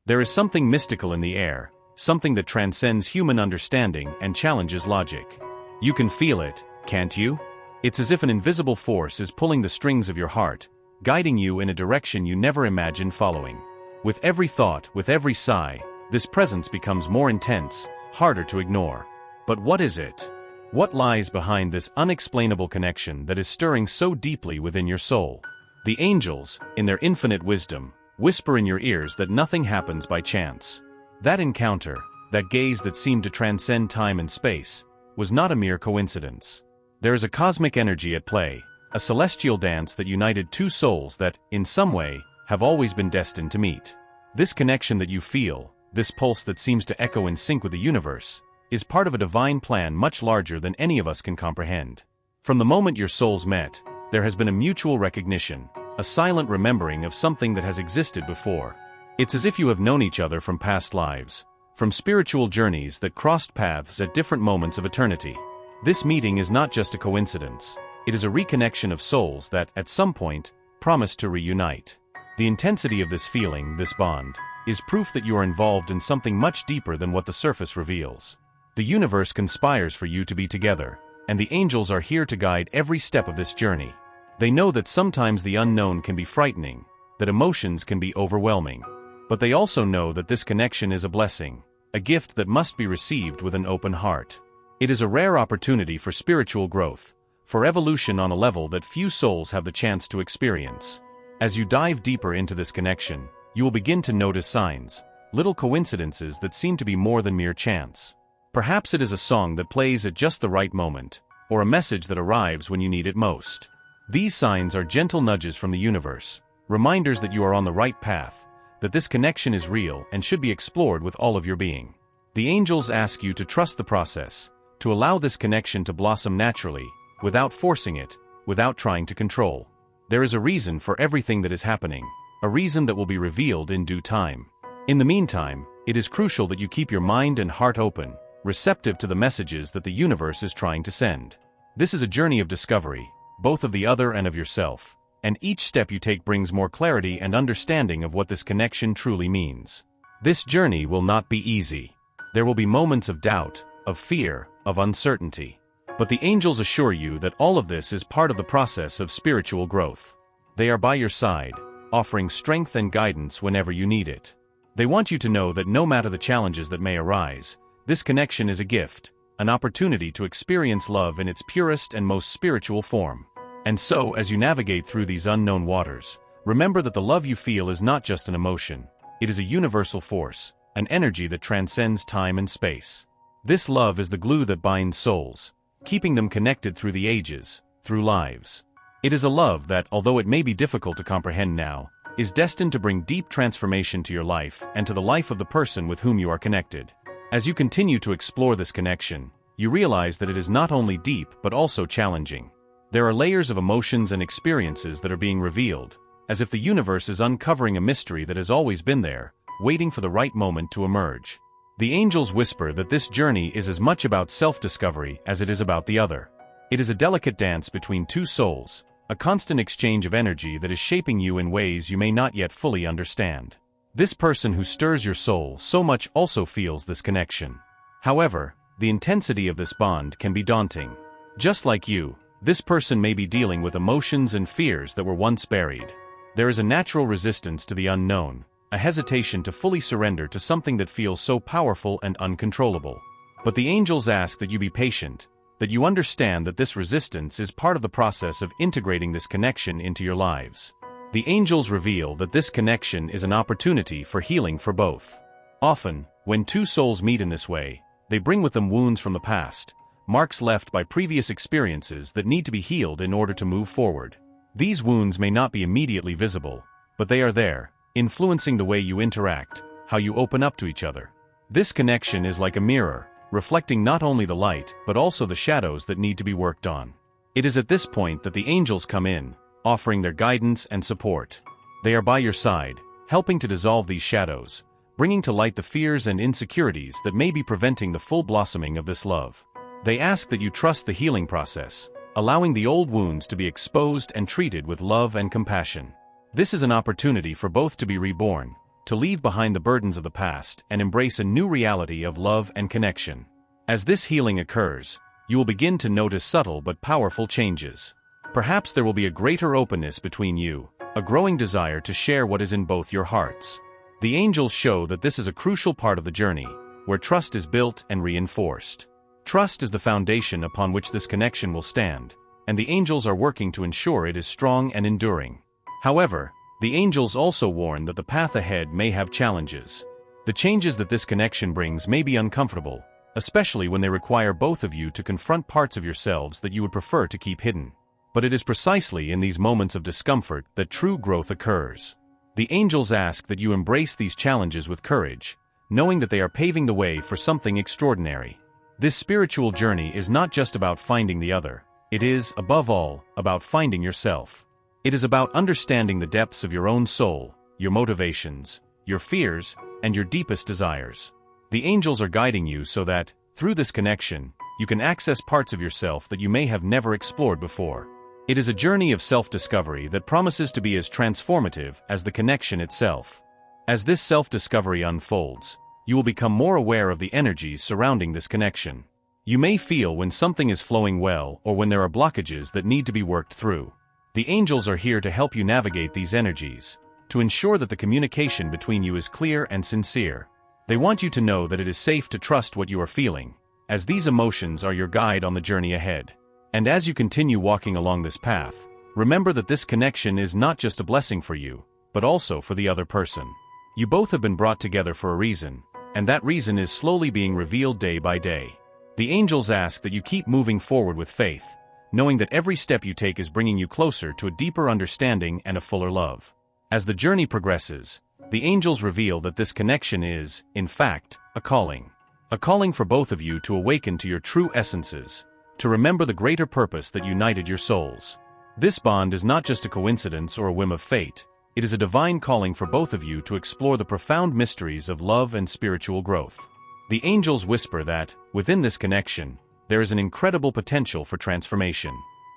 There is something mystical in the air, something that transcends human understanding and challenges logic. You can feel it, can't you? It's as if an invisible force is pulling the strings of your heart, guiding you in a direction you never imagined following. With every thought, with every sigh, this presence becomes more intense, harder to ignore. But what is it? What lies behind this unexplainable connection that is stirring so deeply within your soul? The angels, in their infinite wisdom, whisper in your ears that nothing happens by chance. That encounter, that gaze that seemed to transcend time and space, was not a mere coincidence. There is a cosmic energy at play, a celestial dance that united two souls that, in some way, have always been destined to meet. This connection that you feel, this pulse that seems to echo in sync with the universe, is part of a divine plan much larger than any of us can comprehend. From the moment your souls met, there has been a mutual recognition, a silent remembering of something that has existed before. It's as if you have known each other from past lives, from spiritual journeys that crossed paths at different moments of eternity. This meeting is not just a coincidence, it is a reconnection of souls that, at some point, promise to reunite. The intensity of this feeling, this bond, is proof that you are involved in something much deeper than what the surface reveals. The universe conspires for you to be together, and the angels are here to guide every step of this journey. They know that sometimes the unknown can be frightening, that emotions can be overwhelming. But they also know that this connection is a blessing, a gift that must be received with an open heart. It is a rare opportunity for spiritual growth, for evolution on a level that few souls have the chance to experience. As you dive deeper into this connection, you will begin to notice signs, little coincidences that seem to be more than mere chance. Perhaps it is a song that plays at just the right moment, or a message that arrives when you need it most. These signs are gentle nudges from the universe, reminders that you are on the right path, that this connection is real and should be explored with all of your being. The angels ask you to trust the process, to allow this connection to blossom naturally, without forcing it, without trying to control. There is a reason for everything that is happening, a reason that will be revealed in due time. In the meantime, it is crucial that you keep your mind and heart open, receptive to the messages that the universe is trying to send. This is a journey of discovery, both of the other and of yourself, and each step you take brings more clarity and understanding of what this connection truly means. This journey will not be easy. There will be moments of doubt, of fear, of uncertainty. But the angels assure you that all of this is part of the process of spiritual growth. They are by your side, offering strength and guidance whenever you need it. They want you to know that no matter the challenges that may arise, this connection is a gift, an opportunity to experience love in its purest and most spiritual form. And so, as you navigate through these unknown waters, remember that the love you feel is not just an emotion, it is a universal force, an energy that transcends time and space. This love is the glue that binds souls, keeping them connected through the ages, through lives. It is a love that, although it may be difficult to comprehend now, is destined to bring deep transformation to your life and to the life of the person with whom you are connected. As you continue to explore this connection, you realize that it is not only deep but also challenging. There are layers of emotions and experiences that are being revealed, as if the universe is uncovering a mystery that has always been there, waiting for the right moment to emerge. The angels whisper that this journey is as much about self-discovery as it is about the other. It is a delicate dance between two souls, a constant exchange of energy that is shaping you in ways you may not yet fully understand. This person who stirs your soul so much also feels this connection. However, the intensity of this bond can be daunting. Just like you, this person may be dealing with emotions and fears that were once buried. There is a natural resistance to the unknown, a hesitation to fully surrender to something that feels so powerful and uncontrollable. But the angels ask that you be patient, that you understand that this resistance is part of the process of integrating this connection into your lives. The angels reveal that this connection is an opportunity for healing for both. Often, when two souls meet in this way, they bring with them wounds from the past, marks left by previous experiences that need to be healed in order to move forward. These wounds may not be immediately visible, but they are there, influencing the way you interact, how you open up to each other. This connection is like a mirror, reflecting not only the light but also the shadows that need to be worked on. It is at this point that the angels come in, offering their guidance and support. They are by your side, helping to dissolve these shadows, bringing to light the fears and insecurities that may be preventing the full blossoming of this love. They ask that you trust the healing process, allowing the old wounds to be exposed and treated with love and compassion. This is an opportunity for both to be reborn, to leave behind the burdens of the past and embrace a new reality of love and connection. As this healing occurs, you will begin to notice subtle but powerful changes. Perhaps there will be a greater openness between you, a growing desire to share what is in both your hearts. The angels show that this is a crucial part of the journey, where trust is built and reinforced. Trust is the foundation upon which this connection will stand, and the angels are working to ensure it is strong and enduring. However, the angels also warn that the path ahead may have challenges. The changes that this connection brings may be uncomfortable, especially when they require both of you to confront parts of yourselves that you would prefer to keep hidden. But it is precisely in these moments of discomfort that true growth occurs. The angels ask that you embrace these challenges with courage, knowing that they are paving the way for something extraordinary. This spiritual journey is not just about finding the other. It is, above all, about finding yourself. It is about understanding the depths of your own soul, your motivations, your fears, and your deepest desires. The angels are guiding you so that, through this connection, you can access parts of yourself that you may have never explored before. It is a journey of self-discovery that promises to be as transformative as the connection itself. As this self-discovery unfolds, you will become more aware of the energies surrounding this connection. You may feel when something is flowing well or when there are blockages that need to be worked through. The angels are here to help you navigate these energies, to ensure that the communication between you is clear and sincere. They want you to know that it is safe to trust what you are feeling, as these emotions are your guide on the journey ahead. And as you continue walking along this path, remember that this connection is not just a blessing for you, but also for the other person. You both have been brought together for a reason, and that reason is slowly being revealed day by day. The angels ask that you keep moving forward with faith, knowing that every step you take is bringing you closer to a deeper understanding and a fuller love. As the journey progresses, the angels reveal that this connection is, in fact, a calling. A calling for both of you to awaken to your true essences, to remember the greater purpose that united your souls. This bond is not just a coincidence or a whim of fate. It is a divine calling for both of you to explore the profound mysteries of love and spiritual growth. The angels whisper that, within this connection, there is an incredible potential for transformation.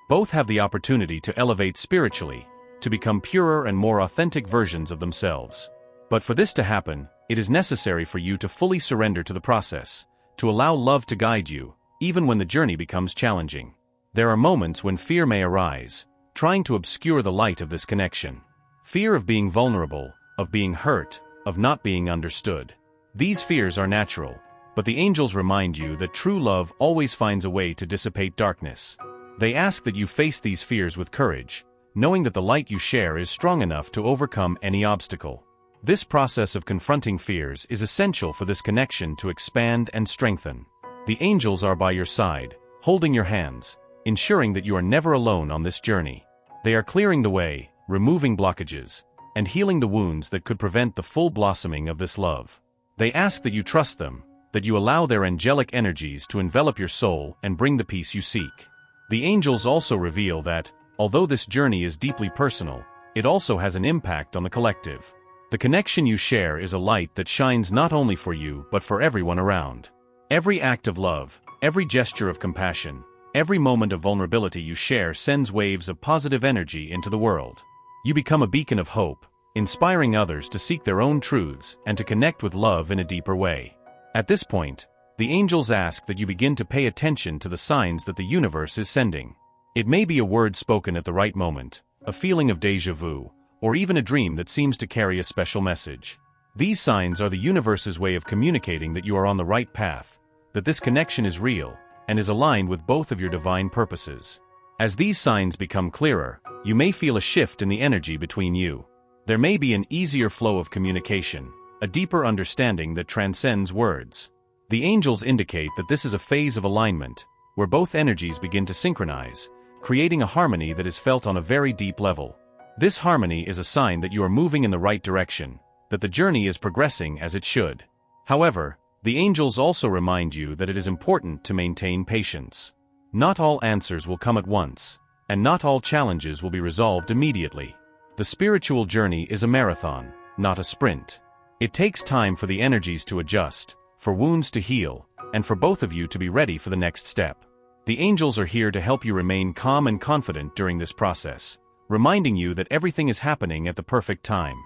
Both have the opportunity to elevate spiritually, to become purer and more authentic versions of themselves. But for this to happen, it is necessary for you to fully surrender to the process, to allow love to guide you, even when the journey becomes challenging. There are moments when fear may arise, trying to obscure the light of this connection. Fear of being vulnerable, of being hurt, of not being understood. These fears are natural, but the angels remind you that true love always finds a way to dissipate darkness. They ask that you face these fears with courage, knowing that the light you share is strong enough to overcome any obstacle. This process of confronting fears is essential for this connection to expand and strengthen. The angels are by your side, holding your hands, ensuring that you are never alone on this journey. They are clearing the way, removing blockages, and healing the wounds that could prevent the full blossoming of this love. They ask that you trust them, that you allow their angelic energies to envelop your soul and bring the peace you seek. The angels also reveal that, although this journey is deeply personal, it also has an impact on the collective. The connection you share is a light that shines not only for you but for everyone around. Every act of love, every gesture of compassion, every moment of vulnerability you share sends waves of positive energy into the world. You become a beacon of hope, inspiring others to seek their own truths and to connect with love in a deeper way. At this point, the angels ask that you begin to pay attention to the signs that the universe is sending. It may be a word spoken at the right moment, a feeling of déjà vu, or even a dream that seems to carry a special message. These signs are the universe's way of communicating that you are on the right path, that this connection is real, and is aligned with both of your divine purposes. As these signs become clearer, you may feel a shift in the energy between you. There may be an easier flow of communication, a deeper understanding that transcends words. The angels indicate that this is a phase of alignment, where both energies begin to synchronize, creating a harmony that is felt on a very deep level. This harmony is a sign that you are moving in the right direction, that the journey is progressing as it should. However, the angels also remind you that it is important to maintain patience. Not all answers will come at once, and not all challenges will be resolved immediately. The spiritual journey is a marathon, not a sprint. It takes time for the energies to adjust, for wounds to heal, and for both of you to be ready for the next step. The angels are here to help you remain calm and confident during this process, reminding you that everything is happening at the perfect time.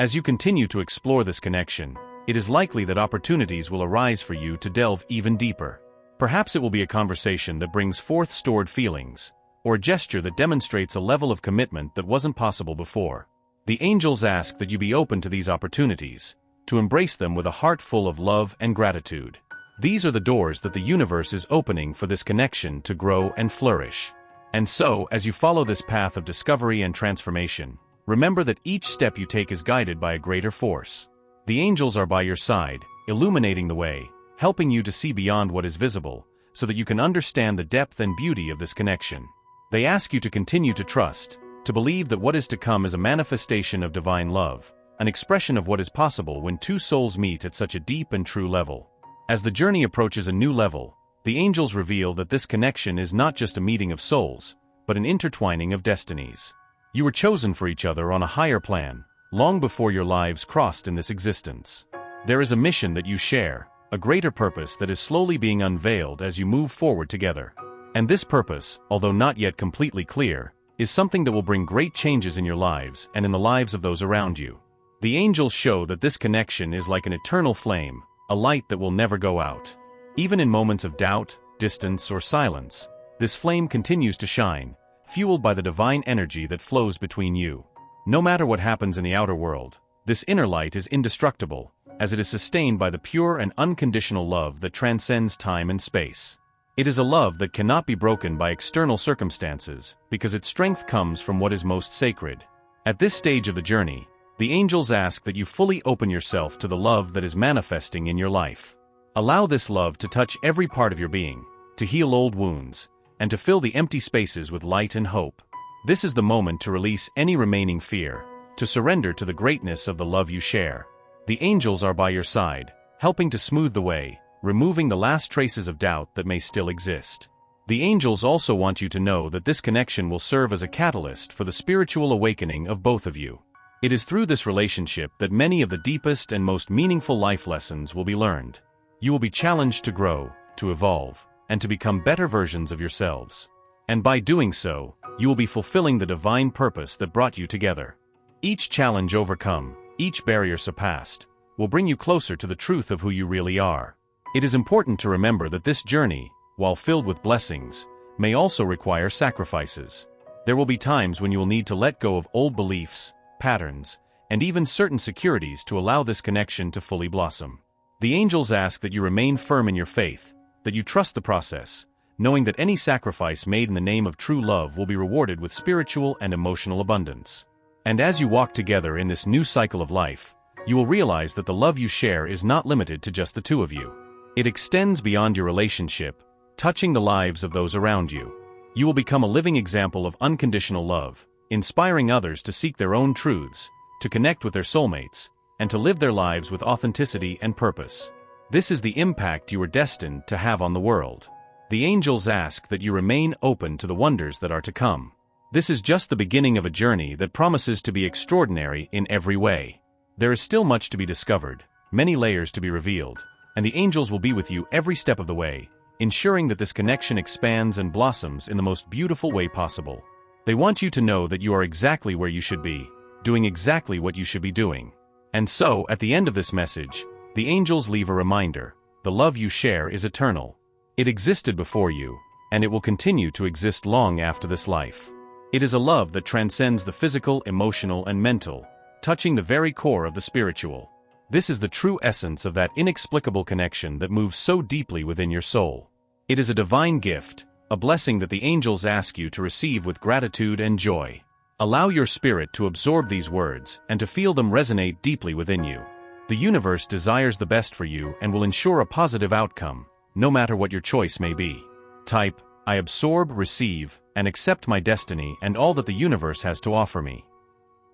As you continue to explore this connection, it is likely that opportunities will arise for you to delve even deeper. Perhaps it will be a conversation that brings forth stored feelings, or a gesture that demonstrates a level of commitment that wasn't possible before. The angels ask that you be open to these opportunities, to embrace them with a heart full of love and gratitude. These are the doors that the universe is opening for this connection to grow and flourish. And so, as you follow this path of discovery and transformation, remember that each step you take is guided by a greater force. The angels are by your side, illuminating the way, helping you to see beyond what is visible, so that you can understand the depth and beauty of this connection. They ask you to continue to trust, to believe that what is to come is a manifestation of divine love, an expression of what is possible when two souls meet at such a deep and true level. As the journey approaches a new level, the angels reveal that this connection is not just a meeting of souls, but an intertwining of destinies. You were chosen for each other on a higher plan, long before your lives crossed in this existence. There is a mission that you share, a greater purpose that is slowly being unveiled as you move forward together. And this purpose, although not yet completely clear, is something that will bring great changes in your lives and in the lives of those around you. The angels show that this connection is like an eternal flame, a light that will never go out. Even in moments of doubt, distance, or silence, this flame continues to shine, fueled by the divine energy that flows between you. No matter what happens in the outer world, this inner light is indestructible, as it is sustained by the pure and unconditional love that transcends time and space. It is a love that cannot be broken by external circumstances, because its strength comes from what is most sacred. At this stage of the journey, the angels ask that you fully open yourself to the love that is manifesting in your life. Allow this love to touch every part of your being, to heal old wounds, and to fill the empty spaces with light and hope. This is the moment to release any remaining fear, to surrender to the greatness of the love you share. The angels are by your side, helping to smooth the way, removing the last traces of doubt that may still exist. The angels also want you to know that this connection will serve as a catalyst for the spiritual awakening of both of you. It is through this relationship that many of the deepest and most meaningful life lessons will be learned. You will be challenged to grow, to evolve, and to become better versions of yourselves. And by doing so, you will be fulfilling the divine purpose that brought you together. Each challenge overcome, each barrier surpassed, will bring you closer to the truth of who you really are. It is important to remember that this journey, while filled with blessings, may also require sacrifices. There will be times when you will need to let go of old beliefs, patterns, and even certain securities to allow this connection to fully blossom. The angels ask that you remain firm in your faith, that you trust the process, knowing that any sacrifice made in the name of true love will be rewarded with spiritual and emotional abundance. And as you walk together in this new cycle of life, you will realize that the love you share is not limited to just the two of you. It extends beyond your relationship, touching the lives of those around you. You will become a living example of unconditional love, inspiring others to seek their own truths, to connect with their soulmates, and to live their lives with authenticity and purpose. This is the impact you are destined to have on the world. The angels ask that you remain open to the wonders that are to come. This is just the beginning of a journey that promises to be extraordinary in every way. There is still much to be discovered, many layers to be revealed, and the angels will be with you every step of the way, ensuring that this connection expands and blossoms in the most beautiful way possible. They want you to know that you are exactly where you should be, doing exactly what you should be doing. And so, at the end of this message, the angels leave a reminder: the love you share is eternal. It existed before you, and it will continue to exist long after this life. It is a love that transcends the physical, emotional, and mental, touching the very core of the spiritual. This is the true essence of that inexplicable connection that moves so deeply within your soul. It is a divine gift, a blessing that the angels ask you to receive with gratitude and joy. Allow your spirit to absorb these words and to feel them resonate deeply within you. The universe desires the best for you and will ensure a positive outcome, no matter what your choice may be. Type, "I absorb, receive, and accept my destiny and all that the universe has to offer me,"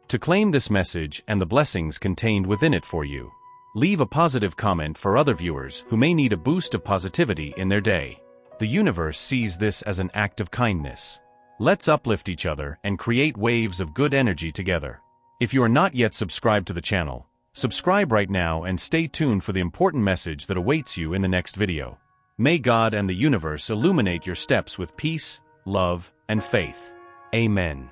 to claim this message and the blessings contained within it for you. Leave a positive comment for other viewers who may need a boost of positivity in their day. The universe sees this as an act of kindness. Let's uplift each other and create waves of good energy together. If you are not yet subscribed to the channel, subscribe right now and stay tuned for the important message that awaits you in the next video. May God and the universe illuminate your steps with peace, love, and faith. Amen.